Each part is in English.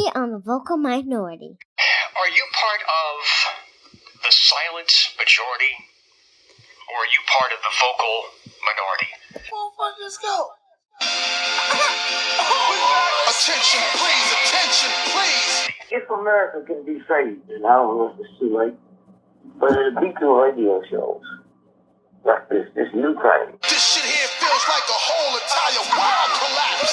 Today on the Vocal Minority. Are you part of the silent majority? Or are you part of the vocal minority? Motherfuckers, go. Attention, please. If America can be saved, and I don't know if it's too late, but it'll be through radio shows like this new kind. This shit here feels like a whole entire world collapse.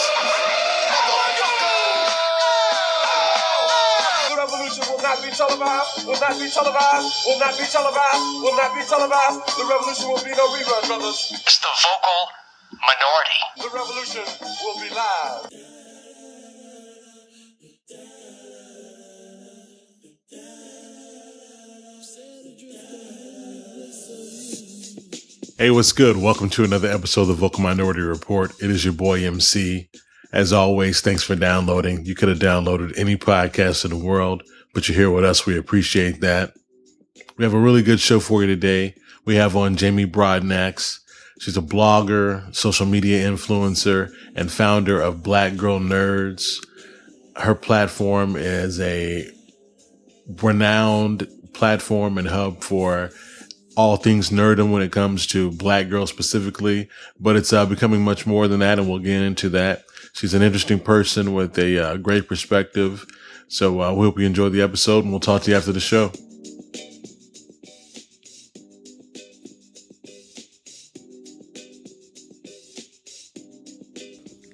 The revolution will not be televised, will not be televised, will not be televised, will not be televised. The revolution will be no rerun, brothers. It's the vocal minority. The revolution will be live. Hey, what's good? Welcome to another episode of the Vocal Minority Report. It is your boy MC. As always, thanks for downloading. You could have downloaded any podcast in the world, but you're here with us. We appreciate that. We have a really good show for you today. We have on Jamie Broadnax. She's a blogger, social media influencer, and founder of Blackgirlnerds. Her platform is a renowned platform and hub for all things nerdom when it comes to Black girls specifically, but it's becoming much more than that, and we'll get into that. She's an interesting person with a great perspective. So we hope you enjoy the episode, and we'll talk to you after the show.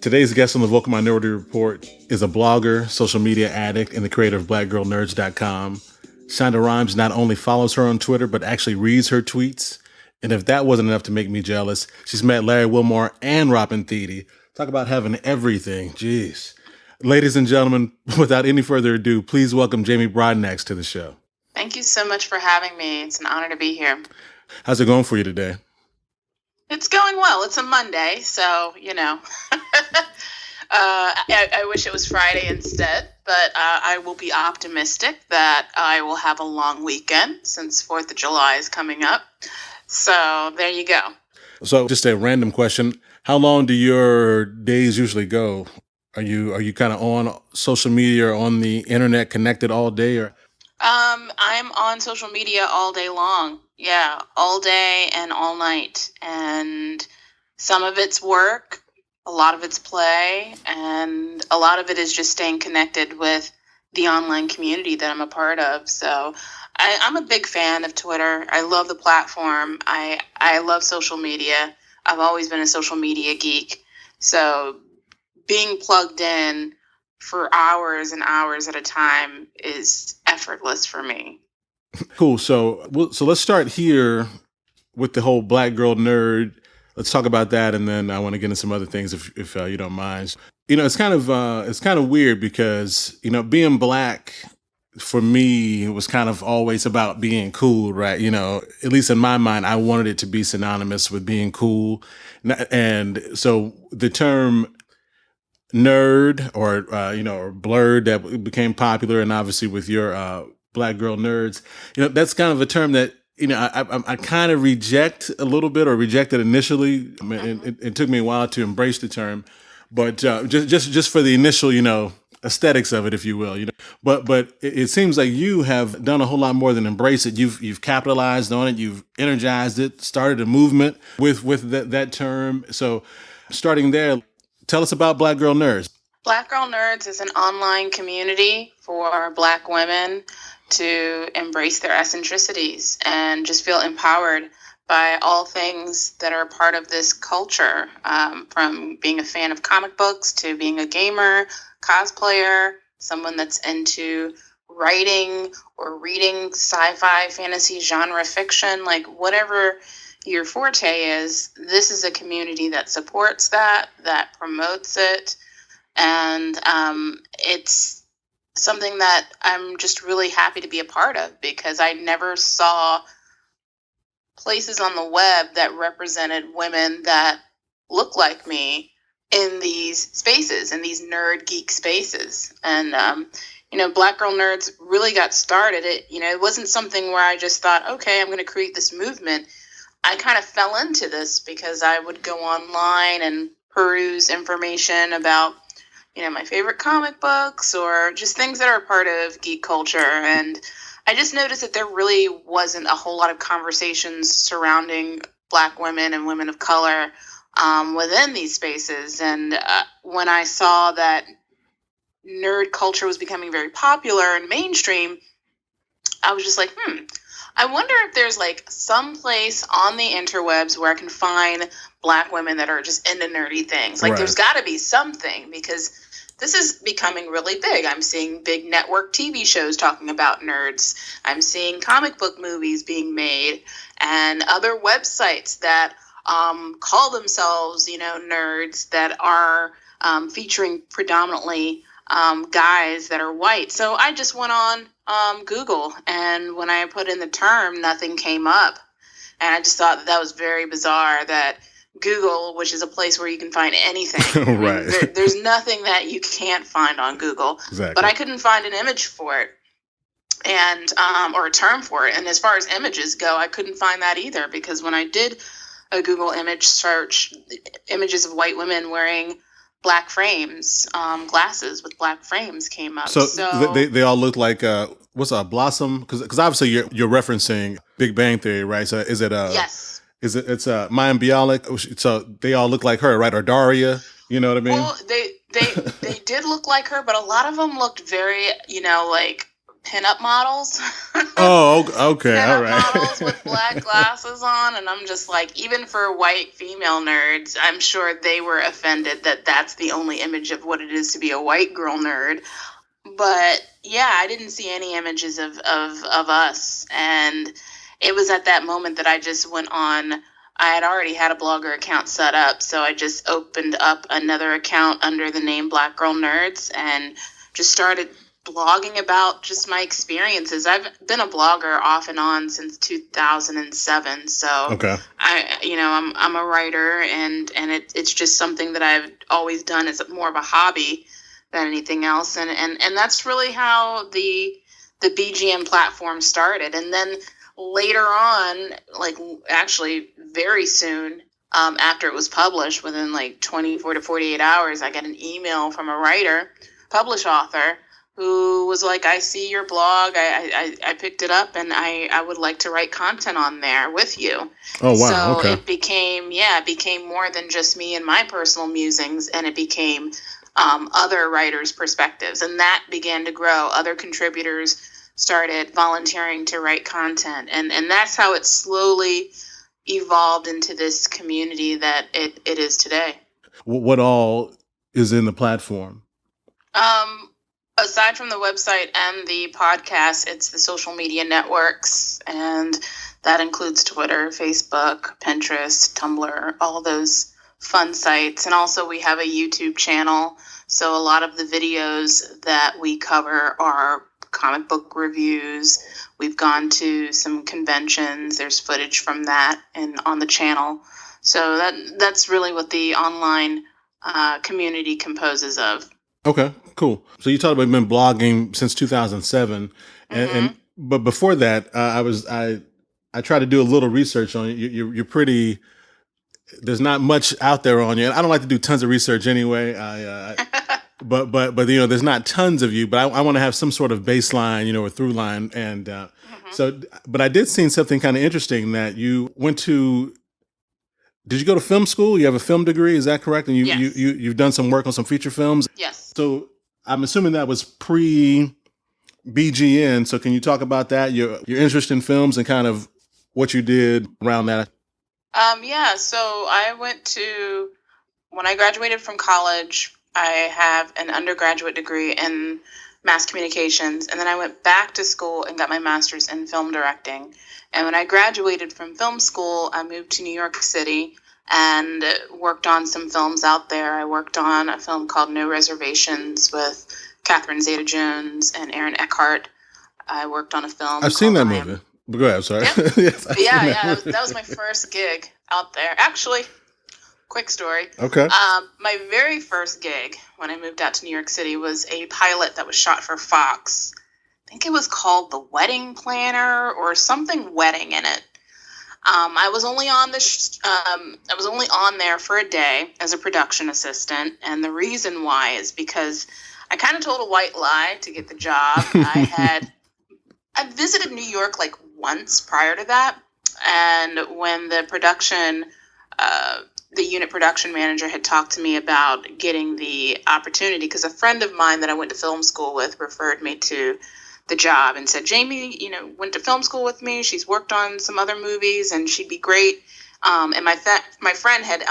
Today's guest on the Vocal Minority Report is a blogger, social media addict, and the creator of Blackgirlnerds.com. Shonda Rhimes not only follows her on Twitter, but actually reads her tweets. And if that wasn't enough to make me jealous, she's met Larry Wilmore and Robin Thede. Talk about having everything. Jeez. Ladies and gentlemen, without any further ado, please welcome Jamie Broadnax to the show. Thank you so much for having me. It's an honor to be here. How's it going for you today? It's going well. It's a Monday, so, you know. I wish it was Friday instead, but I will be optimistic that I will have a long weekend since 4th of July is coming up. So there you go. So just a random question. How long do your days usually go? Are you kind of on social media or on the internet connected all day? Or I'm on social media all day long. Yeah, all day and all night. And some of it's work. A lot of it's play, and a lot of it is just staying connected with the online community that I'm a part of. So I'm a big fan of Twitter. I love the platform. I love social media. I've always been a social media geek. So being plugged in for hours and hours at a time is effortless for me. Cool. So let's start here with the whole Black girl nerd. Let's talk about that, and then I want to get into some other things if you don't mind. You know, it's kind of weird because, you know, being Black for me was kind of always about being cool, right? You know, at least in my mind, I wanted it to be synonymous with being cool, and so the term nerd or or blurred that became popular, and obviously with your Black girl nerds, you know, that's kind of a term that, you know, I kind of reject a little bit, or rejected initially. I mean, it took me a while to embrace the term, but just for the initial, you know, aesthetics of it, if you will, you know. But it seems like you have done a whole lot more than embrace it. You've capitalized on it. You've energized it. Started a movement with that term. So, starting there, tell us about Black Girl Nerds. Black Girl Nerds is an online community for Black women to embrace their eccentricities and just feel empowered by all things that are part of this culture, from being a fan of comic books to being a gamer, cosplayer, someone that's into writing or reading sci-fi, fantasy, genre fiction, like whatever your forte is. This is a community that supports that promotes it, and it's something that I'm just really happy to be a part of, because I never saw places on the web that represented women that look like me in these spaces, in these nerd geek spaces. And, Black Girl Nerds really got started. It wasn't something where I just thought, okay, I'm going to create this movement. I kind of fell into this because I would go online and peruse information about my favorite comic books or just things that are part of geek culture. And I just noticed that there really wasn't a whole lot of conversations surrounding Black women and women of color within these spaces. And when I saw that nerd culture was becoming very popular and mainstream, I was just like, I wonder if there's like some place on the interwebs where I can find Black women that are just into nerdy things. Like, there's got to be something, because this is becoming really big. I'm seeing big network TV shows talking about nerds. I'm seeing comic book movies being made and other websites that call themselves, nerds, that are featuring predominantly guys that are white. So I just went on Google, and when I put in the term, nothing came up. And I just thought that was very bizarre that Google, which is a place where you can find anything. Right. There's nothing that you can't find on Google. Exactly. But I couldn't find an image for it, and or a term for it. And as far as images go, I couldn't find that either, because when I did a Google image search, images of white women wearing black frames, glasses with black frames came up. So they all look like what's a Blossom? Because obviously you're referencing Big Bang Theory, right? So is it yes. It's Maya Bialik? So they all look like her, right? Or Daria? You know what I mean? Well, they did look like her, but a lot of them looked very, like pinup models. Oh, okay, Pinup all right. models with black glasses on, and I'm just like, even for white female nerds, I'm sure they were offended that that's the only image of what it is to be a white girl nerd. But yeah, I didn't see any images of us, and it was at that moment that I just went on. I had already had a Blogger account set up, so I just opened up another account under the name Blackgirlnerds and just started blogging about just my experiences. I've been a blogger off and on since 2007, so Okay. I'm a writer, and it's just something that I've always done as more of a hobby than anything else, and that's really how the BGM platform started. And then later on, like actually very soon after it was published, within like 24 to 48 hours, I got an email from a writer, published author, who was like, I see your blog, I picked it up, and I would like to write content on there with you. Oh, wow. So Okay. it became more than just me and my personal musings, and it became other writers' perspectives, and that began to grow. Other contributors started volunteering to write content, and that's how it slowly evolved into this community that it is today. What all is in the platform? Aside from the website and the podcast, it's the social media networks, and that includes Twitter, Facebook, Pinterest, Tumblr, all those fun sites. And also we have a YouTube channel, so a lot of the videos that we cover are comic book reviews. We've gone to some conventions. There's footage from that and on the channel. So that's really what the online community composes of. Okay, cool. So you talked about you've been blogging since 2007, and but before that, I tried to do a little research on you. You're pretty. There's not much out there on you. I don't like to do tons of research anyway. But there's not tons of you. But I want to have some sort of baseline, or through line, and so. But I did see something kind of interesting that you went to. Did you go to film school? You have a film degree, is that correct? And Yes. you've done some work on some feature films. Yes. So I'm assuming that was pre-BGN. So can you talk about that, your interest in films and kind of what you did around that? Yeah, so when I graduated from college, I have an undergraduate degree in mass communications, and then I went back to school and got my master's in film directing. And when I graduated from film school, I moved to New York City and worked on some films out there. I worked on a film called No Reservations with Catherine Zeta-Jones and Aaron Eckhart. I worked on a film. I've seen that movie. But go ahead, I'm sorry. Yep. Yes, That was my first gig out there. Actually, quick story. Okay. My very first gig when I moved out to New York City was a pilot that was shot for Fox. I think it was called The Wedding Planner or something wedding in it. I was only on I was only on there for a day as a production assistant, and the reason why is because I kind of told a white lie to get the job. I visited New York like once prior to that, and when the unit production manager had talked to me about getting the opportunity, because a friend of mine that I went to film school with referred me to the job and said, Jamie, went to film school with me. She's worked on some other movies and she'd be great. And my friend had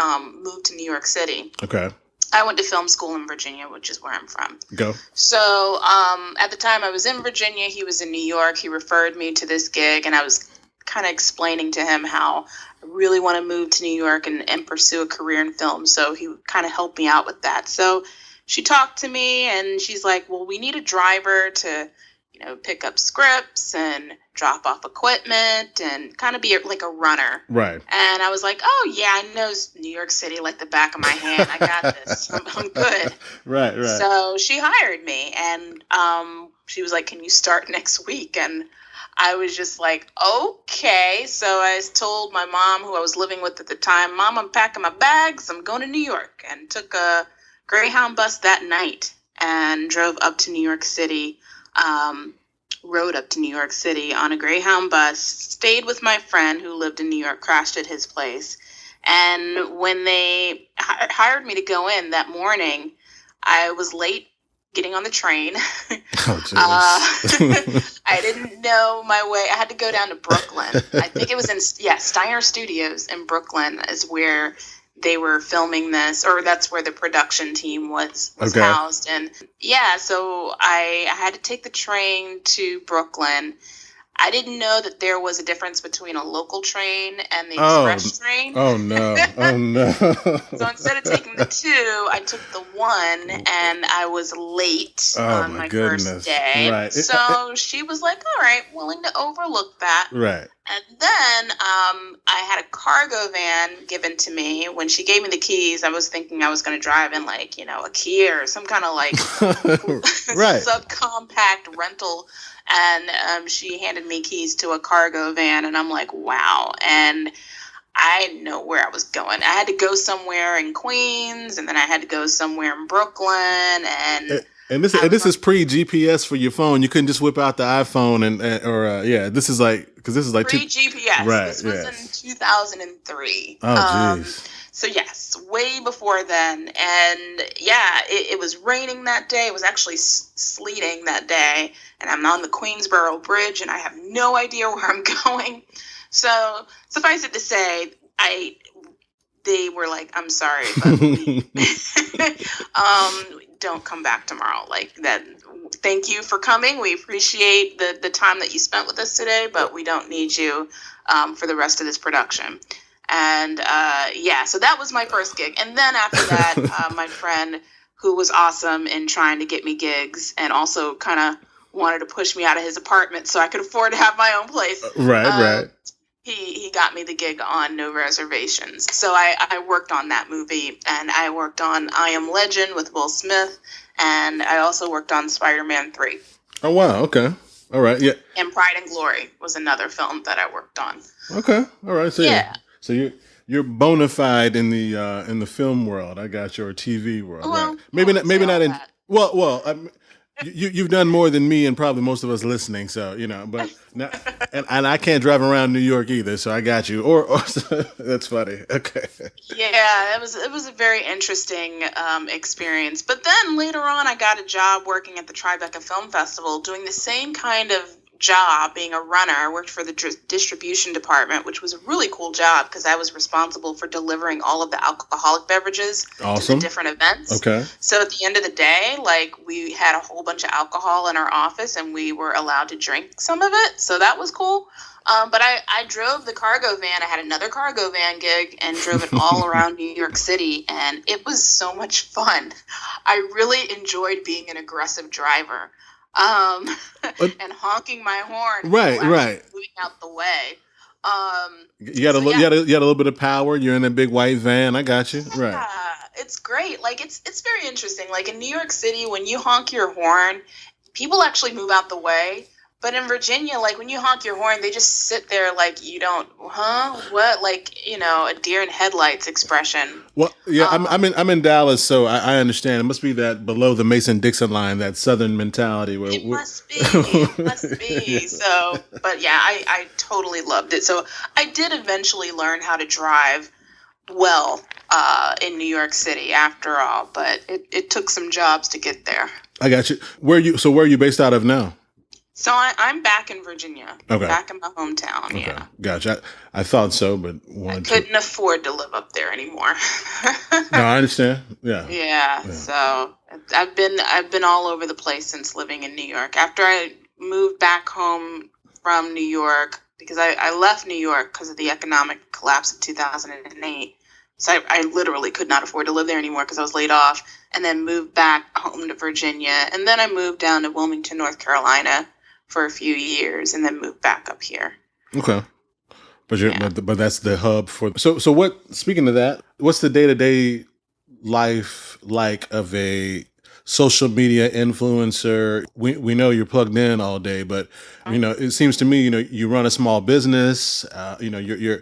moved to New York City. Okay. I went to film school in Virginia, which is where I'm from. Go. So at the time I was in Virginia, he was in New York. He referred me to this gig, and I was kind of explaining to him how I really want to move to New York and pursue a career in film. So he kind of helped me out with that. So she talked to me and she's like, well, we need a driver to pick up scripts and drop off equipment and kind of be like a runner. Right. And I was like, oh, yeah, I know New York City like the back of my hand. I got this. I'm good. Right. So she hired me, and she was like, can you start next week? And I was just like, okay. So I told my mom, who I was living with at the time, Mom, I'm packing my bags. I'm going to New York, and took a Greyhound bus that night and drove up to New York City. Rode up to New York City on a Greyhound bus, stayed with my friend who lived in New York, crashed at his place. And when they hired me to go in that morning, I was late getting on the train. Oh, jeez. I didn't know my way. I had to go down to Brooklyn. I think it was in Steiner Studios in Brooklyn is where they were filming this, or that's where the production team was Okay. housed. And so I had to take the train to Brooklyn. I didn't know that there was a difference between a local train and the express train. Oh, no. Oh, no. So instead of taking the 2, I took the 1, and I was late on my first day. Right. So she was like, all right, willing to overlook that. Right. And then I had a cargo van given to me. When she gave me the keys, I was thinking I was going to drive in a Kia or some kind of Right. subcompact rental. And she handed me keys to a cargo van, and I'm like, wow. And I didn't know where I was going. I had to go somewhere in Queens, and then I had to go somewhere in Brooklyn, and this is pre-GPS for your phone. You couldn't just whip out the iPhone this is like pre-GPS. Right. This was in 2003. Oh, jeez. So yes, way before then. And it was raining that day. It was actually sleeting that day. And I'm on the Queensboro Bridge, and I have no idea where I'm going. So suffice it to say, they were like, I'm sorry, but don't come back tomorrow. Like that. Thank you for coming. We appreciate the time that you spent with us today, but we don't need you for the rest of this production. And so that was my first gig. And then after that, my friend, who was awesome in trying to get me gigs and also kind of wanted to push me out of his apartment so I could afford to have my own place. Right. He got me the gig on No Reservations. So I worked on that movie, and I worked on I Am Legend with Will Smith, and I also worked on Spider-Man 3. Oh, wow. Okay. All right. Yeah. And Pride and Glory was another film that I worked on. Okay. All right. So yeah. So you're bona fide in the film world. I got your TV world. Well, right? Maybe not in that. well. You've done more than me and probably most of us listening. So but and I can't drive around New York either. So I got you. Or that's funny. Okay. Yeah, it was a very interesting experience. But then later on, I got a job working at the Tribeca Film Festival, doing the same kind of job, being a runner. I worked for the distribution department, which was a really cool job because I was responsible for delivering all of the alcoholic beverages to the different events. Okay. So at the end of the day, we had a whole bunch of alcohol in our office, and we were allowed to drink some of it. So that was cool. But I drove the cargo van. I had another cargo van gig and drove it all around New York City, and it was so much fun. I really enjoyed being an aggressive driver. And honking my horn, right, moving out the way. You got a little bit of power. You're in a big white van. I got you. Yeah, right. It's great. It's very interesting. Like in New York City, when you honk your horn, people actually move out the way. But in Virginia, like when you honk your horn, they just sit there like you don't, what? Like, you know, a deer in headlights expression. Well, yeah, I'm in Dallas, so I understand. It must be that below the Mason-Dixon line, that Southern mentality. Where It must be. It must be. So, but yeah, I totally loved it. So I did eventually learn how to drive well in New York City after all, but it took some jobs to get there. I got you. Where are you based out of now? So I'm back in Virginia. Okay. Back in my hometown, Okay, yeah. gotcha. I thought so, but I couldn't afford to live up there anymore. No, I understand. Yeah. Yeah. So I've been all over the place since living in New York. After I moved back home from New York, because I left New York because of the economic collapse of 2008. So I literally could not afford to live there anymore because I was laid off, and then moved back home to Virginia. And then I moved down to Wilmington, North Carolina for a few years, and then moved back up here. Okay. But that's the hub for. So what? Speaking of that, what's the day-to-day life like of a social media influencer? We know you're plugged in all day, but you know, it seems to me, you know, you run a small business. You know, you're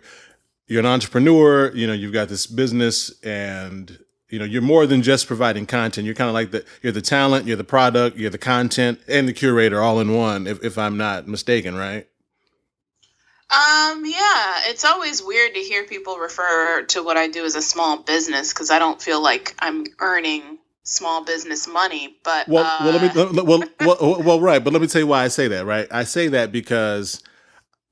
an entrepreneur. You know, you've got this business, and you know, you're more than just providing content. You're kind of like you're the talent, you're the product, you're the content, and the curator all in one. If I'm not mistaken, right? Yeah, it's always weird to hear people refer to what I do as a small business because I don't feel like I'm earning small business money. But right. But let me tell you why I say that. Right, I say that because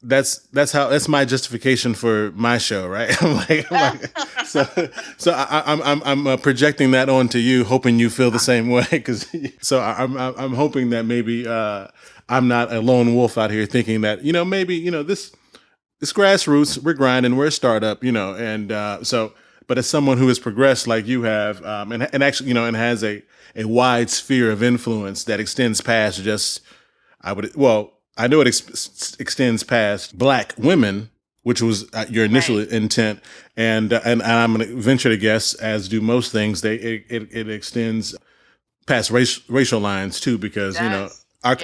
that's my justification for my show. Right, I'm projecting that onto you, hoping you feel the same way. I'm hoping that maybe I'm not a lone wolf out here thinking that, you know, maybe, you know, this. It's grassroots. We're grinding. We're a startup, you know, and but as someone who has progressed like you have, and actually, you know, and has a wide sphere of influence that extends past just, I know it extends past Black women, which was your initial intent, and I'm going to venture to guess, as do most things, it extends past racial lines too, because you know our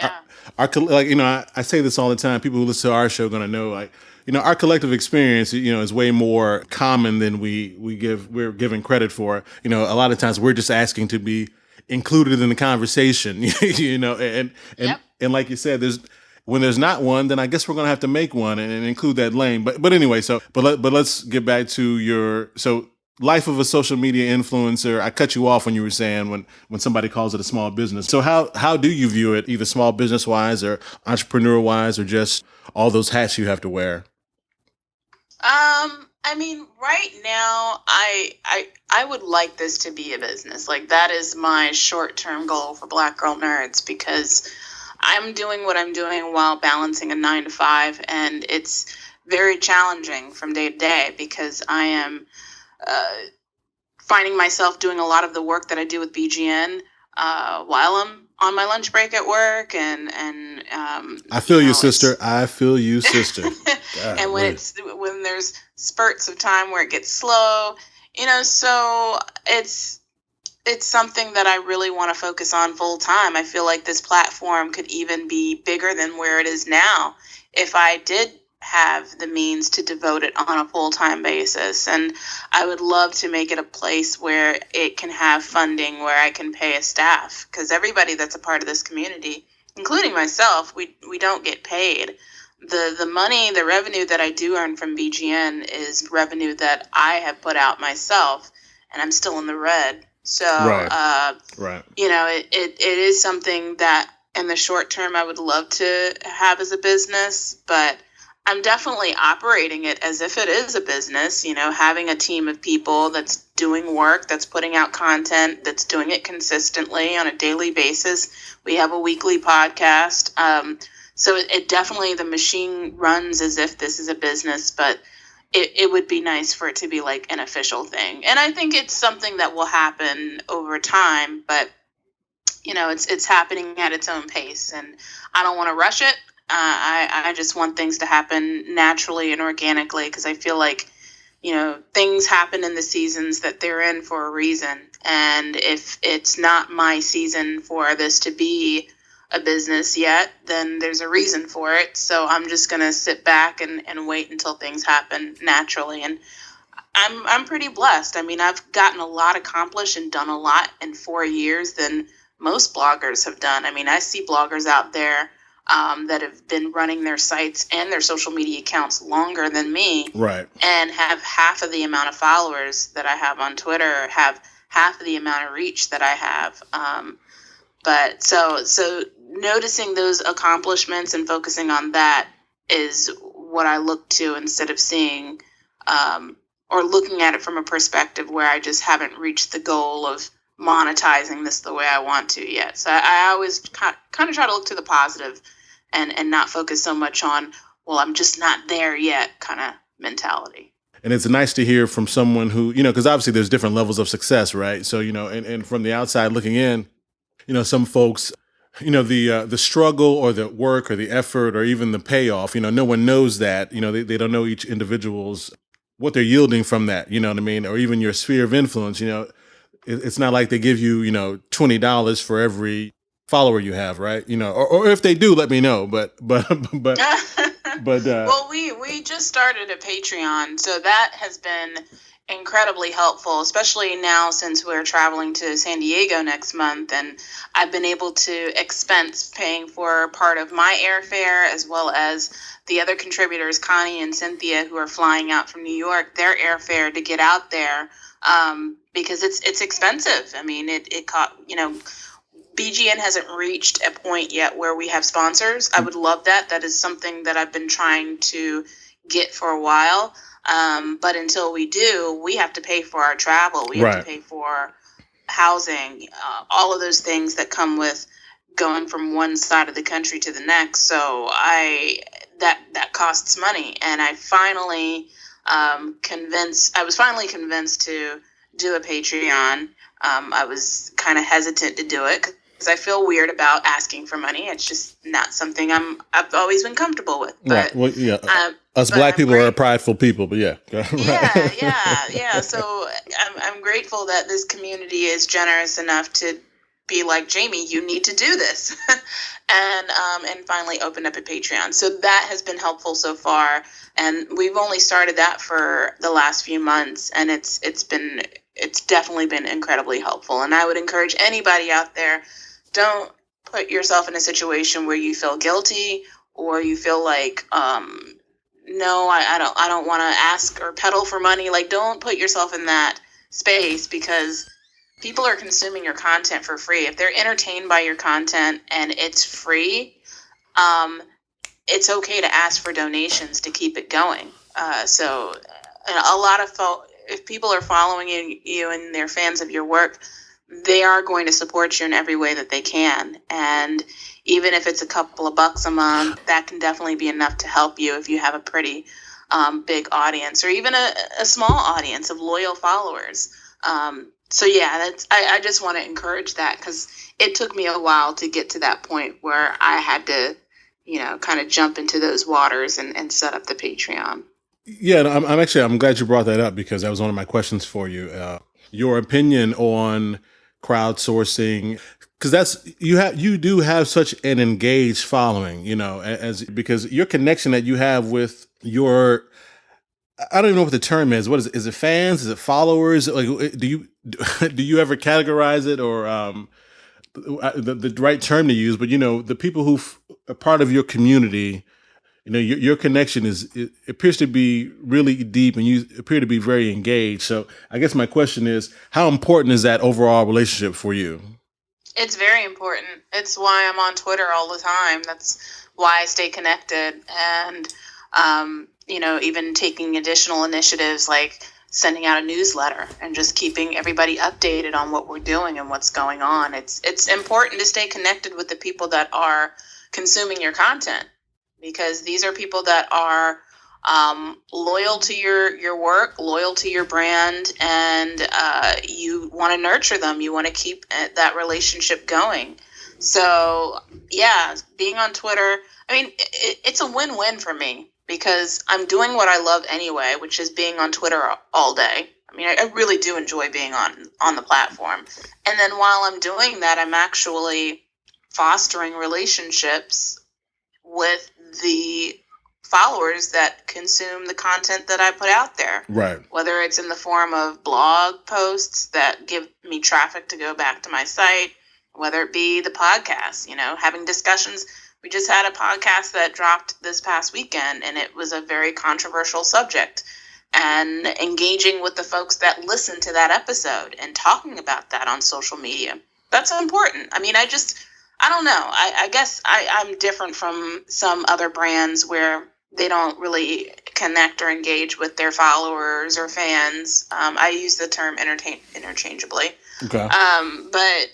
like, you know, I say this all the time. People who listen to our show are going to know, like, you know, our collective experience, you know, is way more common than we're given credit for. You know, a lot of times we're just asking to be included in the conversation, you know, and like you said, when there's not one, then I guess we're going to have to make one and include that lane. But anyway, but let's get back to life of a social media influencer. I cut you off when you were saying when somebody calls it a small business. So how do you view it, either small business wise or entrepreneur wise, or just all those hats you have to wear? I mean, right now, I would like this to be a business. Like, that is my short-term goal for Blackgirlnerds, because I'm doing what I'm doing while balancing a 9-to-5, and it's very challenging from day to day because I am finding myself doing a lot of the work that I do with BGN while I'm on my lunch break at work, and I feel you, sister. I feel you, sister. And when there's spurts of time where it gets slow, you know, so it's something that I really want to focus on full time. I feel like this platform could even be bigger than where it is now if I did have the means to devote it on a full-time basis. And I would love to make it a place where it can have funding, where I can pay a staff, because everybody that's a part of this community, including myself, we don't get paid. The money, the revenue that I do earn from BGN is revenue that I have put out myself, and I'm still in the red. So, right. You know, it is something that in the short term I would love to have as a business, but I'm definitely operating it as if it is a business, you know, having a team of people that's doing work, that's putting out content, that's doing it consistently on a daily basis. We have a weekly podcast. So it definitely, the machine runs as if this is a business, but it would be nice for it to be like an official thing. And I think it's something that will happen over time, but, you know, it's happening at its own pace, and I don't want to rush it. I just want things to happen naturally and organically, because I feel like, you know, things happen in the seasons that they're in for a reason. And if it's not my season for this to be a business yet, then there's a reason for it. So I'm just going to sit back and wait until things happen naturally. And I'm pretty blessed. I mean, I've gotten a lot accomplished and done a lot in 4 years than most bloggers have done. I mean, I see bloggers out there that have been running their sites and their social media accounts longer than me, Right. and have half of the amount of followers that I have on Twitter, have half of the amount of reach that I have. But so noticing those accomplishments and focusing on that is what I look to, instead of seeing or looking at it from a perspective where I just haven't reached the goal of monetizing this the way I want to yet. So I always kind of try to look to the positive and not focus so much on, well, I'm just not there yet kind of mentality. And it's nice to hear from someone who, because obviously there's different levels of success, right? So, and from the outside looking in, some folks, the struggle or the work or the effort or even the payoff, no one knows that, they don't know each individual's, what they're yielding from that, you know what I mean? Or even your sphere of influence, it's not like they give you, $20 for every follower you have, right? Or if they do, let me know. But Well, we just started a Patreon, so that has been incredibly helpful, especially now since we're traveling to San Diego next month, and I've been able to expense paying for part of my airfare, as well as the other contributors, Connie and Cynthia, who are flying out from New York, their airfare to get out there, because it's expensive. I mean, it cost, BGN hasn't reached a point yet where we have sponsors. I would love that. That is something that I've been trying to get for a while. But until we do, we have to pay for our travel. We have to pay for housing, all of those things that come with going from one side of the country to the next. So that costs money. And I finally was finally convinced to do a Patreon. I was kind of hesitant to do it because I feel weird about asking for money. It's just not something I've always been comfortable with. But, right. Well, yeah. Us Black people are a prideful people, but yeah. Yeah. So I'm grateful that this community is generous enough to be like, Jamie, you need to do this, and finally opened up a Patreon. So that has been helpful so far, and we've only started that for the last few months, and it's definitely been incredibly helpful. And I would encourage anybody out there, don't put yourself in a situation where you feel guilty or you feel like, no, I don't want to ask or peddle for money. Like, don't put yourself in that space, because people are consuming your content for free. If they're entertained by your content and it's free, it's okay to ask for donations to keep it going. So a lot of folks, if people are following you and they're fans of your work, they are going to support you in every way that they can. And even if it's a couple of bucks a month, that can definitely be enough to help you if you have a pretty big audience, or even a small audience of loyal followers. So yeah, I just want to encourage that, because it took me a while to get to that point where I had to, kind of jump into those waters and set up the Patreon. Yeah, no, I'm glad you brought that up, because that was one of my questions for you. Your opinion on crowdsourcing, because you do have such an engaged following, because your connection that you have with your, I don't even know what the term is. What is it? Is it fans? Is it followers? Like, do you ever categorize it, or the right term to use? But the people who are part of your community, your connection it appears to be really deep, and you appear to be very engaged. So I guess my question is, how important is that overall relationship for you? It's very important. It's why I'm on Twitter all the time. That's why I stay connected. And, even taking additional initiatives like sending out a newsletter and just keeping everybody updated on what we're doing and what's going on. It's important to stay connected with the people that are consuming your content, because these are people that are loyal to your work, loyal to your brand, and you want to nurture them. You want to keep that relationship going. So yeah, being on Twitter, I mean, it's a win-win for me, because I'm doing what I love anyway, which is being on Twitter all day. I mean, I really do enjoy being on the platform. And then while I'm doing that, I'm actually fostering relationships with the followers that consume the content that I put out there. Right. Whether it's in the form of blog posts that give me traffic to go back to my site, whether it be the podcast, having discussions. We just had a podcast that dropped this past weekend, and it was a very controversial subject. And engaging with the folks that listen to that episode and talking about that on social media. That's important. I mean, I don't know. I guess I'm different from some other brands where they don't really connect or engage with their followers or fans. I use the term interchangeably. Okay. But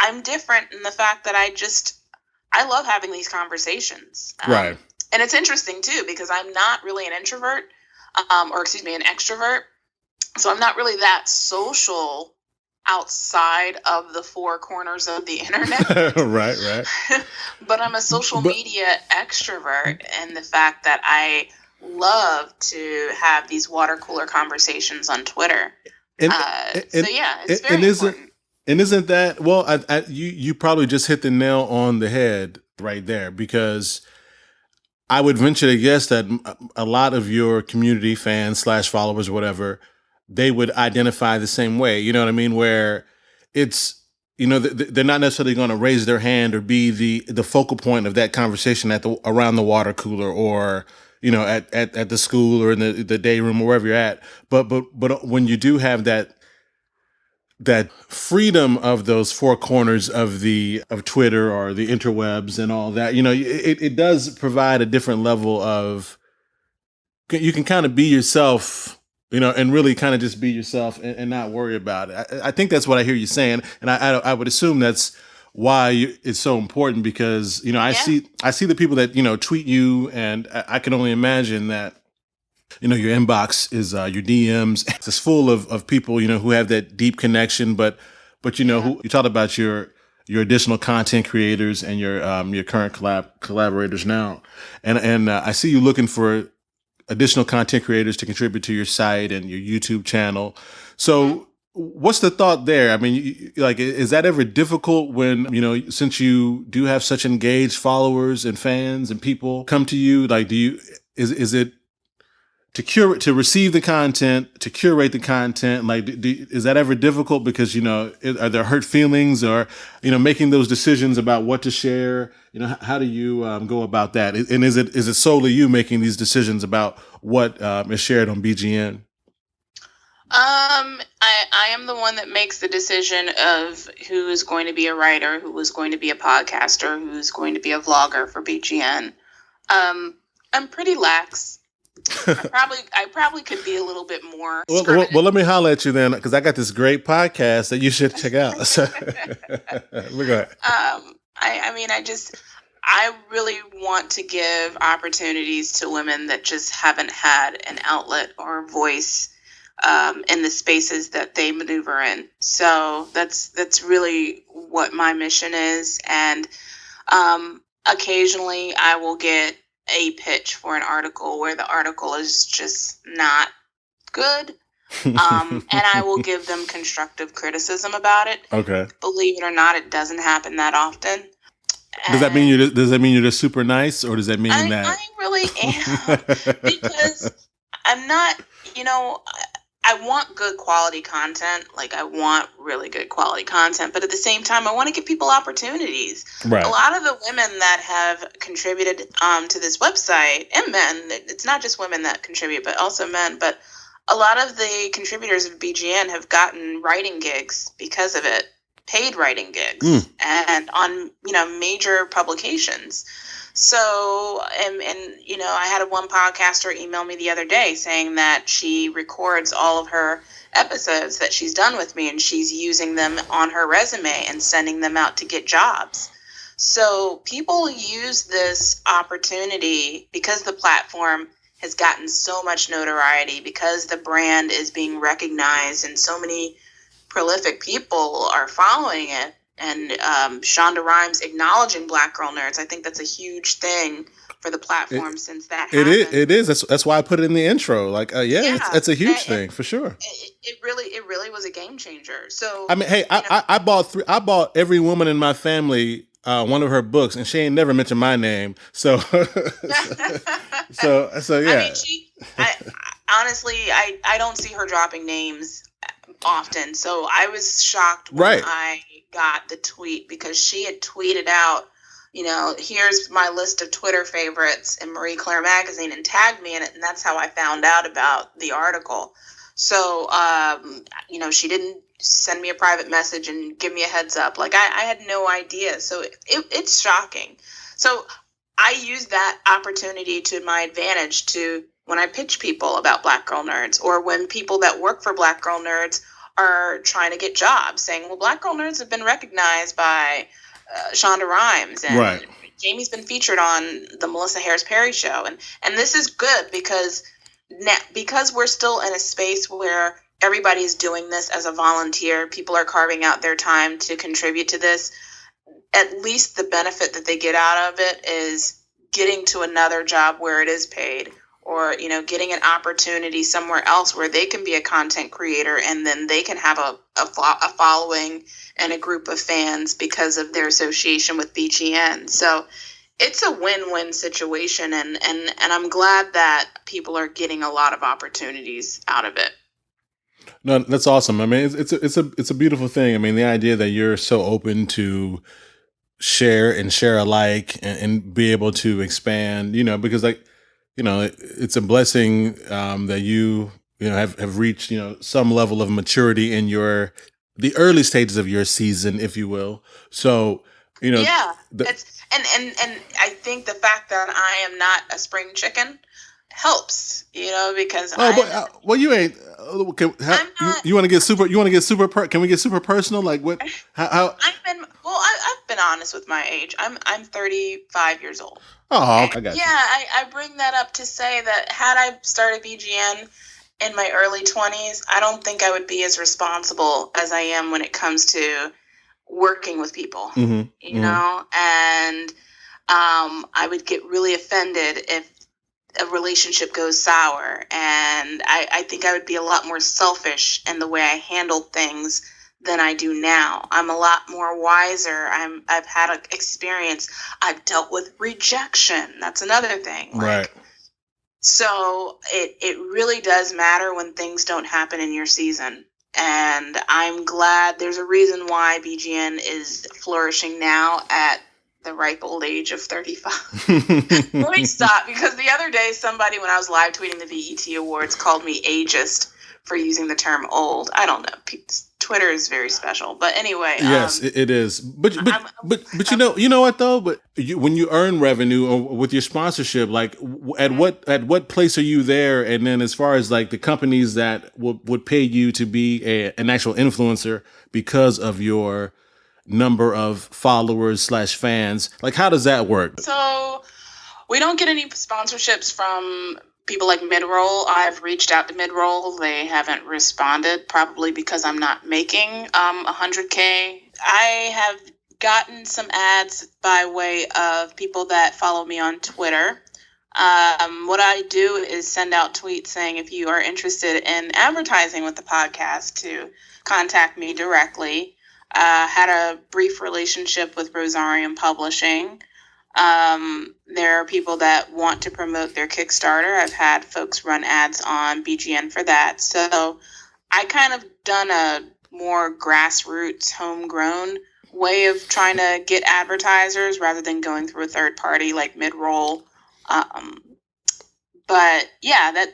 I'm different in the fact that I love having these conversations. Right. And it's interesting too, because I'm not really an introvert. An extrovert. So I'm not really that social outside of the four corners of the internet. Right. But I'm a social media extrovert, and the fact that I love to have these water cooler conversations on Twitter. It's very important. And isn't that, well, you probably just hit the nail on the head right there, because I would venture to guess that a lot of your community fans / followers, whatever, they would identify the same way. You know what I mean? Where it's, they're not necessarily going to raise their hand or be the focal point of that conversation around the water cooler, or, at the school or in the day room or wherever you're at. But when you do have that freedom of those four corners of Twitter or the interwebs and all that, it does provide a different level of, you can kind of be yourself, and really kind of just be yourself and not worry about it. I think that's what I hear you saying. And I would assume that's why it's so important, because, I see the people that, tweet you, and I can only imagine that, your inbox is your DMs. It's full of people, who have that deep connection, but who you talked about your additional content creators and your current collaborators now. And I see you looking for additional content creators to contribute to your site and your YouTube channel. So what's the thought there? I mean, is that ever difficult when, since you do have such engaged followers and fans and people come to you, is it to receive the content, to curate the content, is that ever difficult? Because, are there hurt feelings, or, making those decisions about what to share? How do you go about that? And is it solely you making these decisions about what is shared on BGN? I am the one that makes the decision of who is going to be a writer, who is going to be a podcaster, who is going to be a vlogger for BGN. I'm pretty lax. I probably could be a little bit more. Well, let me holler at you then, because I got this great podcast that you should check out. Look at it. I really want to give opportunities to women that just haven't had an outlet or voice in the spaces that they maneuver in. So that's really what my mission is. And occasionally I will get a pitch for an article where the article is just not good. And I will give them constructive criticism about it. Okay. Believe it or not, it doesn't happen that often. Does that mean you're just super nice, or does that mean that I really am? Because I'm not, I want good quality content. I want really good quality content, but at the same time, I want to give people opportunities. Right. A lot of the women that have contributed to this website, and men, it's not just women that contribute, but also men, but a lot of the contributors of BGN have gotten writing gigs because of it, paid writing gigs, and on, major publications. So, and I had one podcaster email me the other day saying that she records all of her episodes that she's done with me, and she's using them on her resume and sending them out to get jobs. So people use this opportunity because the platform has gotten so much notoriety, because the brand is being recognized and so many prolific people are following it. And Shonda Rhimes acknowledging Blackgirlnerds, I think that's a huge thing for the platform since that happened. It is. That's why I put it in the intro. It's a huge thing for sure. It really was a game changer. So I mean, hey, I bought every woman in my family one of her books, and she ain't never mentioned my name. So, so yeah. I mean, I honestly, I don't see her dropping names often. So I was shocked when Right. I got the tweet, because she had tweeted out, here's my list of Twitter favorites in Marie Claire magazine, and tagged me in it. And that's how I found out about the article. So, she didn't send me a private message and give me a heads up. Like, I had no idea. So it's shocking. So I use that opportunity to my advantage to when I pitch people about Black Girl Nerds, or when people that work for Black Girl Nerds are trying to get jobs, saying, well, Black Girl Nerds have been recognized by Shonda Rhimes, and Right. Jamie's been featured on the Melissa Harris Perry show. And this is good because we're still in a space where everybody is doing this as a volunteer. People are carving out their time to contribute to this. At least the benefit that they get out of it is getting to another job where it is paid, or, getting an opportunity somewhere else where they can be a content creator, and then they can have a following and a group of fans because of their association with BGN. So it's a win-win situation, and I'm glad that people are getting a lot of opportunities out of it. No, that's awesome. I mean, it's a beautiful thing. I mean, the idea that you're so open to share alike, and be able to expand, because it's a blessing that you have reached some level of maturity in the early stages of your season, if you will. So yeah, it's and I think the fact that I am not a spring chicken helps, because well, you ain't. You want to get super? You want to get super? Can we get super personal? Like what? How? I've been honest with my age. I'm 35 years old. Oh, I got you. Yeah, I bring that up to say that had I started BGN in my early 20s, I don't think I would be as responsible as I am when it comes to working with people. Mm-hmm. And I would get really offended if a relationship goes sour, and I think I would be a lot more selfish in the way I handled things than I do now. I'm a lot more wiser. I've had experience. I've dealt with rejection. That's another thing. Right. So it really does matter when things don't happen in your season. And I'm glad there's a reason why BGN is flourishing now at the ripe old age of 35. Let me stop, because the other day somebody, when I was live tweeting the BET Awards, called me ageist for using the term old. I don't know. Twitter is very special, but anyway. Yes, it is. But you know what though? But when you earn revenue or with your sponsorship, like at what place are you there? And then as far as like the companies that would pay you to be an actual influencer because of your number of followers / fans, like how does that work? So we don't get any sponsorships from people like Midroll. I've reached out to Midroll. They haven't responded, probably because I'm not making $100K. I have gotten some ads by way of people that follow me on Twitter. What I do is send out tweets saying, if you are interested in advertising with the podcast, to contact me directly. Had a brief relationship with Rosarium Publishing. There are people that want to promote their Kickstarter. I've had folks run ads on BGN for that. So I kind of done a more grassroots, homegrown way of trying to get advertisers rather than going through a third party like Midroll. But yeah,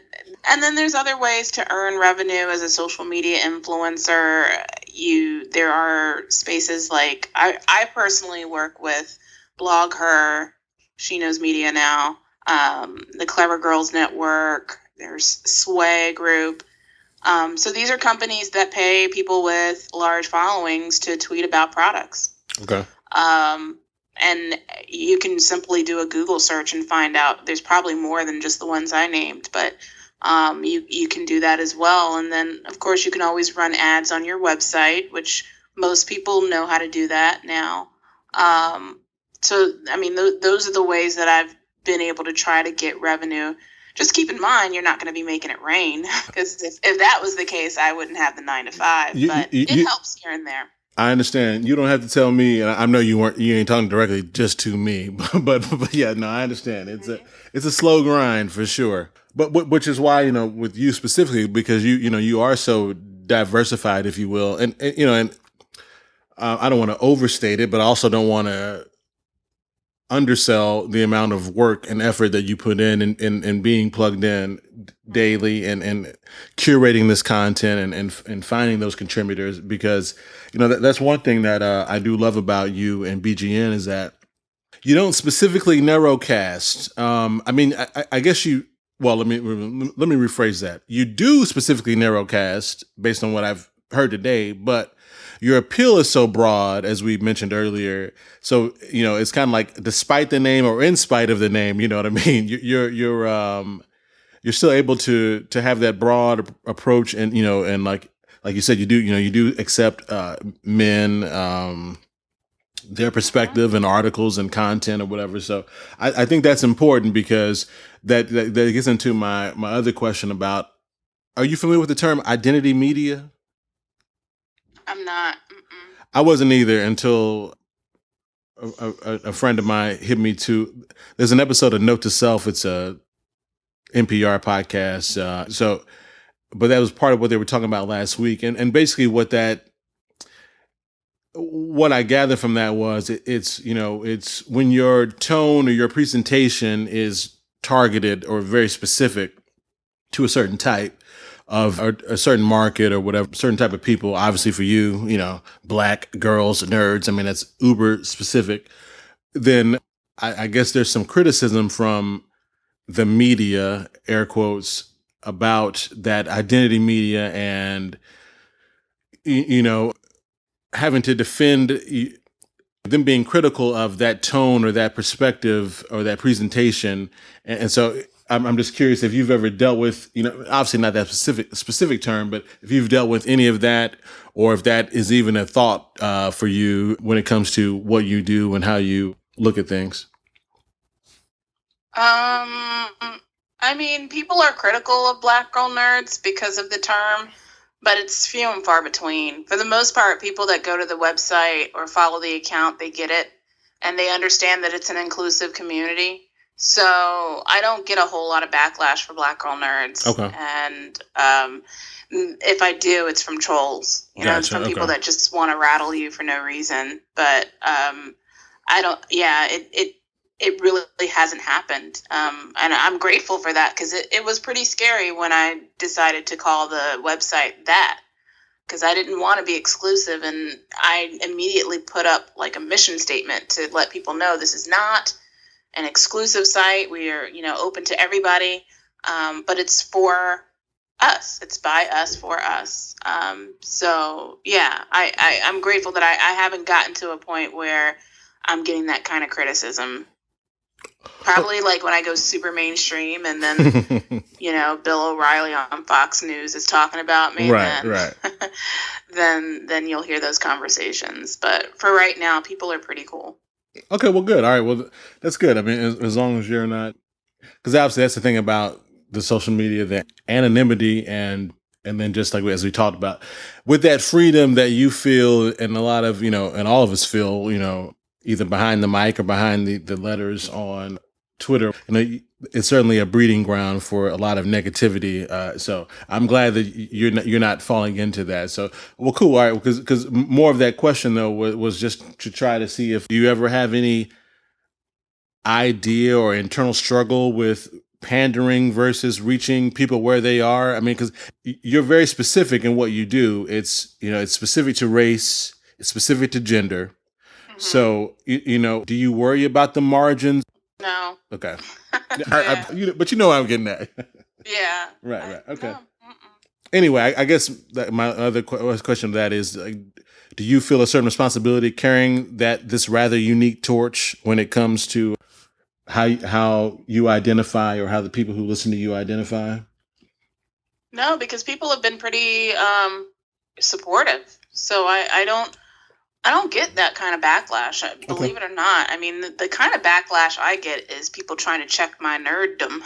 and then there's other ways to earn revenue as a social media influencer. There are spaces like I personally work with Blog Her, She Knows Media now, the Clever Girls Network, there's Sway Group. So these are companies that pay people with large followings to tweet about products. Okay. And you can simply do a Google search and find out there's probably more than just the ones I named, but you can do that as well. And then, of course, you can always run ads on your website, which most people know how to do that now. So, I mean, those are the ways that I've been able to try to get revenue. Just keep in mind, you're not going to be making it rain, because if that was the case, I wouldn't have the 9 to 5. But it helps here and there. I understand. You don't have to tell me, and I know you ain't talking directly just to me, but yeah, no, I understand. It's a slow grind for sure. But which is why, with you specifically, because you are so diversified, if you will, and I don't want to overstate it, but I also don't want to undersell the amount of work and effort that you put in being plugged in daily and curating this content and finding those contributors, because that's one thing that I do love about you and BGN is that you don't specifically narrowcast. I mean, I guess you. Well, let me rephrase that. You do specifically narrowcast based on what I've heard today, but your appeal is so broad, as we mentioned earlier. So it's kind of like despite the name or in spite of the name. You know what I mean? You're still able to have that broad approach, and and like you said, you do accept men. Their perspective and articles and content or whatever. So I think that's important because that gets into my other question about, are you familiar with the term identity media? I'm not. Mm-mm. I wasn't either until a friend of mine hit me to, there's an episode of Note to Self. It's a NPR podcast. But that was part of what they were talking about last week. And basically what I gather from that was it's when your tone or your presentation is targeted or very specific to a certain type of a certain market or whatever, certain type of people. Obviously for you, black girls, nerds. I mean, that's uber specific. Then I guess there's some criticism from the media, air quotes, about that identity media and, having to defend them, being critical of that tone or that perspective or that presentation. And so I'm just curious if you've ever dealt with, obviously not that specific term, but if you've dealt with any of that, or if that is even a thought for you when it comes to what you do and how you look at things. I mean, people are critical of Black Girl Nerds because of the term, but it's few and far between. For the most part, people that go to the website or follow the account, they get it and they understand that it's an inclusive community. So I don't get a whole lot of backlash for Black Girl Nerds. Okay. And if I do, it's from trolls. Gotcha. It's from people that just want to rattle you for no reason. But I don't. Yeah, it really hasn't happened. And I'm grateful for that, because it was pretty scary when I decided to call the website that, because I didn't want to be exclusive. And I immediately put up like a mission statement to let people know this is not an exclusive site. We are, open to everybody. But it's for us. It's by us, for us. So yeah, I'm grateful that I haven't gotten to a point where I'm getting that kind of criticism. Probably like when I go super mainstream and then, Bill O'Reilly on Fox News is talking about me. Right. then you'll hear those conversations. But for right now, people are pretty cool. Okay, well, good. All right, well, that's good. I mean, as long as you're not, because obviously that's the thing about the social media, the anonymity and then just like as we talked about, with that freedom that you feel, and a lot of, and all of us feel, either behind the mic or behind the letters on Twitter, it's certainly a breeding ground for a lot of negativity. So I'm glad that you're not falling into that. So, well, cool. All right, because more of that question though was just to try to see if you ever have any idea or internal struggle with pandering versus reaching people where they are. I mean, because you're very specific in what you do. It's it's specific to race, it's specific to gender. So, do you worry about the margins? No. Okay. Yeah. But you know what I'm getting at. Yeah. Right. Okay. No. Anyway, I guess that my other question to that is, do you feel a certain responsibility carrying this rather unique torch when it comes to how you identify, or how the people who listen to you identify? No, because people have been pretty supportive. So I don't get that kind of backlash. Believe it or not. I mean, the kind of backlash I get is people trying to check my nerddom.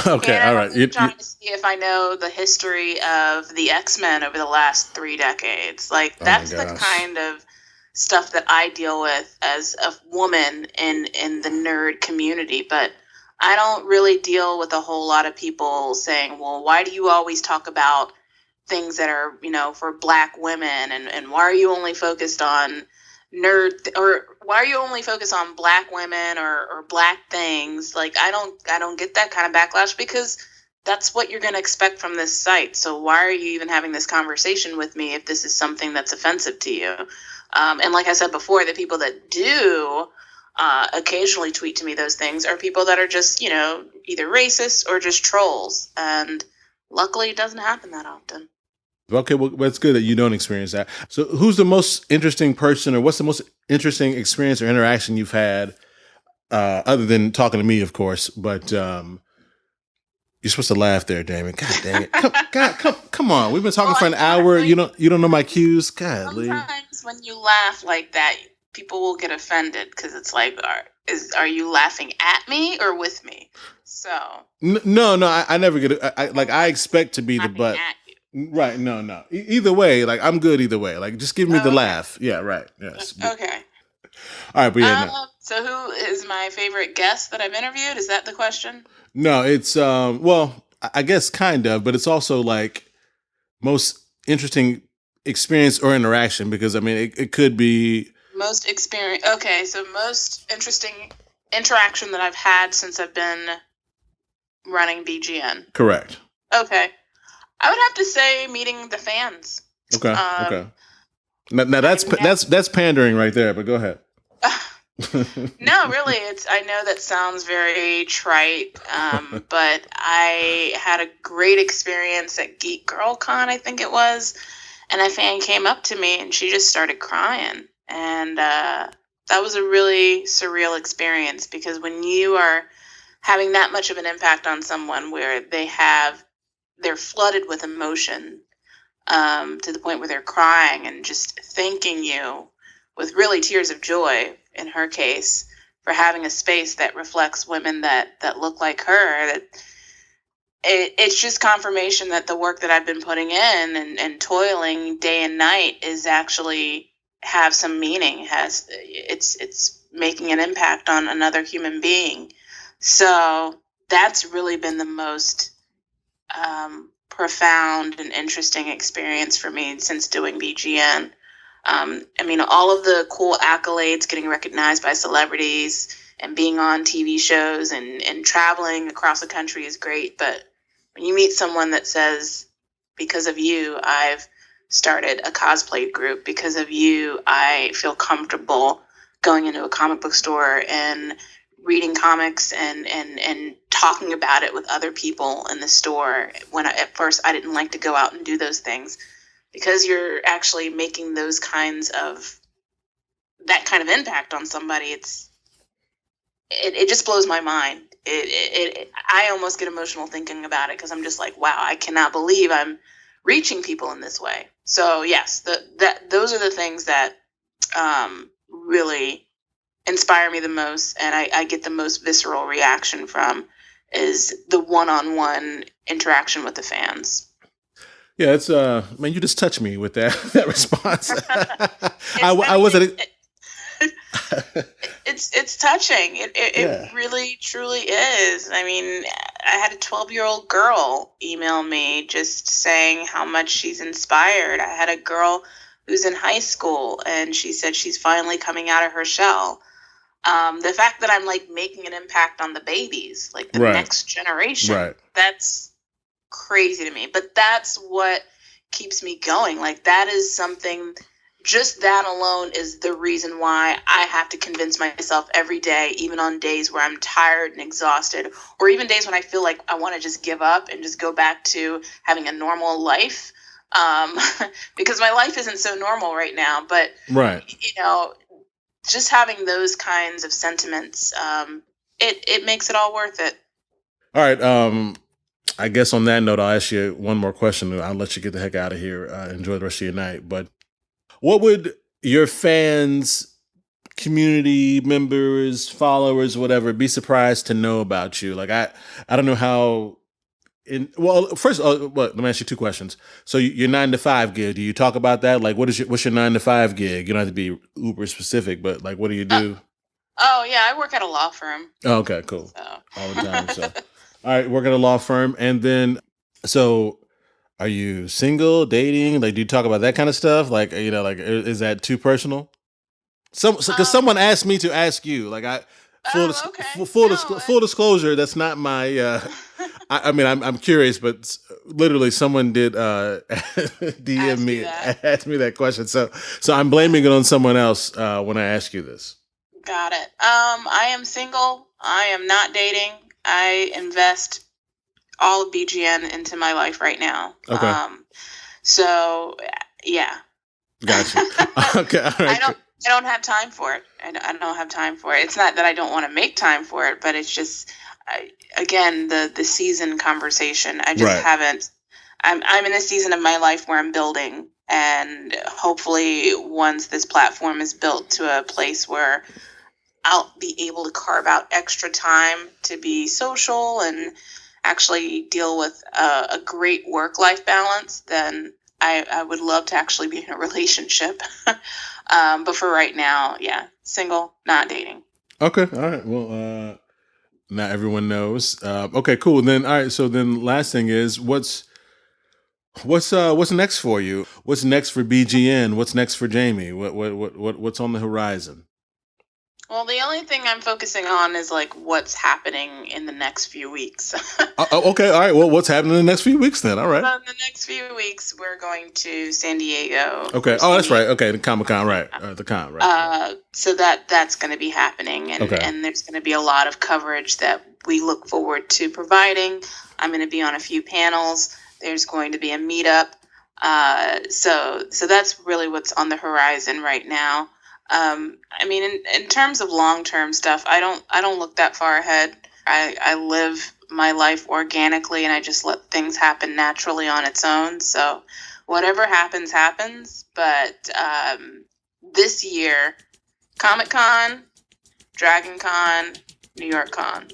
Okay, all right. Trying to see if I know the history of the X-Men over the last 3 decades. Like, that's the kind of stuff that I deal with as a woman in the nerd community, but I don't really deal with a whole lot of people saying, well, why do you always talk about things that are, for Black women, and why are you only focused on or why are you only focused on Black women or Black things? Like, I don't get that kind of backlash, because that's what you're going to expect from this site. So why are you even having this conversation with me if this is something that's offensive to you? And like I said before, the people that do occasionally tweet to me those things are people that are just, either racist or just trolls. And luckily, it doesn't happen that often. Okay, well, it's good that you don't experience that. So who's the most interesting person, or what's the most interesting experience or interaction you've had, other than talking to me, of course, but you're supposed to laugh there, Damon. God dang it. Come on. We've been talking for an hour. You don't know my cues. God, sometimes when you laugh like that, people will get offended, because it's like, are you laughing at me or with me? So no, I never get it. I expect to be the butt. Right. No. Either way, like, I'm good either way. Like, just give me the laugh. Yeah. Right. Yes. Okay. All right. But yeah. No. So who is my favorite guest that I've interviewed? Is that the question? No, it's well, I guess kind of, but it's also like most interesting experience or interaction, because I mean it could be most experience. Okay, so most interesting interaction that I've had since I've been running BGN. Correct. Okay, I would have to say meeting the fans. Okay. Okay. Now that's pandering right there, but go ahead. No, really, I know that sounds very trite, but I had a great experience at Geek Girl Con, I think it was, and a fan came up to me and she just started crying, and that was a really surreal experience, because when you are having that much of an impact on someone, where they're flooded with emotion, to the point where they're crying and just thanking you with really tears of joy, in her case, for having a space that reflects women that look like her, it's just confirmation that the work that I've been putting in and toiling day and night is actually have some meaning, it's making an impact on another human being. So that's really been the most profound and interesting experience for me since doing BGN. I mean, all of the cool accolades, getting recognized by celebrities and being on TV shows and traveling across the country is great. But when you meet someone that says, because of you, I've started a cosplay group. Because of you, I feel comfortable going into a comic book store and reading comics and talking about it with other people in the store, when at first I didn't like to go out and do those things. Because you're actually making that kind of impact on somebody, it just blows my mind. I almost get emotional thinking about it, because I'm just like, wow, I cannot believe I'm reaching people in this way. So yes, those are the things that really inspire me the most, and I get the most visceral reaction from, is the one-on-one interaction with the fans. Yeah, it's man, you just touched me with that response. I wasn't. It's touching. It really truly is. I mean, I had a 12-year-old girl email me just saying how much she's inspired. I had a girl who's in high school, and she said she's finally coming out of her shell. The fact that I'm like making an impact on the babies, like the next generation, that's crazy to me. But that's what keeps me going. Like, that is something, just that alone is the reason why I have to convince myself every day, even on days where I'm tired and exhausted, or even days when I feel like I want to just give up and just go back to having a normal life, because my life isn't so normal right now. But just having those kinds of sentiments, it makes it all worth it. All right. I guess on that note, I'll ask you one more question. I'll let you get the heck out of here. Enjoy the rest of your night. But what would your fans, community members, followers, whatever, be surprised to know about you? Like, I don't know how First, let me ask you two questions. So your 9 to 5 gig, do you talk about that? Like, what's your 9 to 5 gig? You don't have to be uber specific, but like, what do you do? Oh yeah, I work at a law firm. Oh, okay, cool. So. All the time. So, all right, work at a law firm, and then, so, are you single, dating? Like, do you talk about that kind of stuff? Like, like, is that too personal? Because someone asked me to ask you. Like, full disclosure, that's not my. I mean, I'm curious, but literally, someone did DM me, ask me that question. So I'm blaming it on someone else when I ask you this. Got it. I am single. I am not dating. I invest all of BGN into my life right now. Okay. So yeah. Gotcha. Okay. All right. I don't have time for it. I don't have time for it. It's not that I don't want to make time for it, but it's just, again, the season conversation. I just haven't. I'm in a season of my life where I'm building, and hopefully once this platform is built to a place where I'll be able to carve out extra time to be social and actually deal with a great work-life balance, then I would love to actually be in a relationship. But for right now, yeah, single, not dating. Okay. All right. Well, not everyone knows. Okay, cool. Then, all right. So then last thing is what's next for you? What's next for BGN? What's next for Jamie? What's on the horizon? Well, the only thing I'm focusing on is like what's happening in the next few weeks. Okay, all right. Well, what's happening in the next few weeks then? All right. So in the next few weeks, we're going to San Diego. Okay. Oh, that's right. Okay, the Comic-Con, right? The con, right? So that's going to be happening, and and there's going to be a lot of coverage that we look forward to providing. I'm going to be on a few panels. There's going to be a meetup. So that's really what's on the horizon right now. I mean, in terms of long-term stuff, I don't look that far ahead. I live my life organically, and I just let things happen naturally on its own. So whatever happens, happens. But this year, Comic-Con, Dragon Con, New York Con,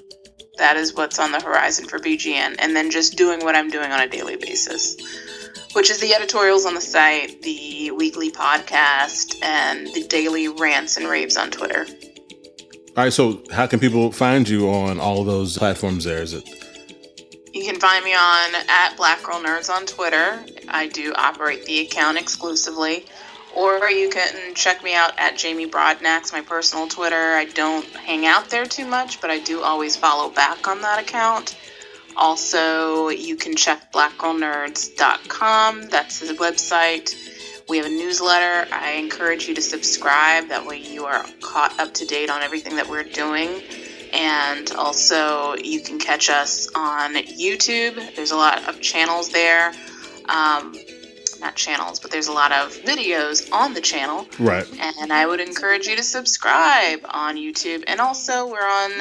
that is what's on the horizon for BGN. And then just doing what I'm doing on a daily basis, which is the editorials on the site, the weekly podcast, and the daily rants and raves on Twitter. All right, so how can people find you on all of those platforms there? Is it? You can find me on @Blackgirlnerds on Twitter. I do operate the account exclusively. Or you can check me out at Jamie Broadnax, my personal Twitter. I don't hang out there too much, but I do always follow back on that account. Also, you can check blackgirlnerds.com. That's the website. We have a newsletter. I encourage you to subscribe. That way you are caught up to date on everything that we're doing. And also, you can catch us on YouTube. There's a lot of channels there. Not channels, but there's a lot of videos on the channel. Right. And I would encourage you to subscribe on YouTube. And also, we're on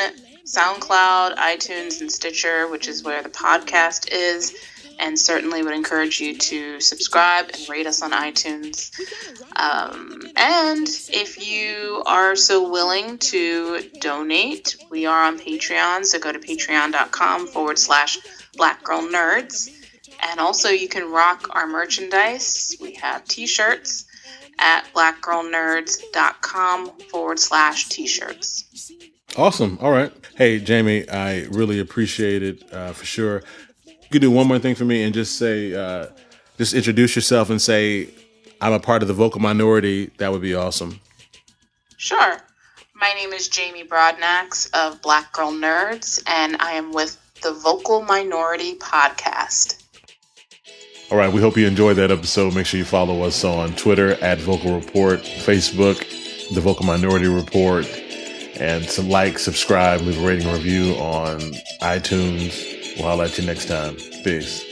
SoundCloud, iTunes, and Stitcher, which is where the podcast is. And certainly would encourage you to subscribe and rate us on iTunes. And if you are so willing to donate, we are on Patreon. So go to patreon.com/blackgirlnerds. And also you can rock our merchandise. We have t-shirts at blackgirlnerds.com/t-shirts. Awesome. All right. Hey, Jamie, I really appreciate it for sure. You could do one more thing for me and just say, just introduce yourself and say, I'm a part of the vocal minority. That would be awesome. Sure. My name is Jamie Broadnax of Black Girl Nerds, and I am with the Vocal Minority Podcast. All right. We hope you enjoyed that episode. Make sure you follow us on Twitter @Vocal Report, Facebook, The Vocal Minority Report, and some subscribe, leave a rating and review on iTunes. We'll holler at you next time. Peace.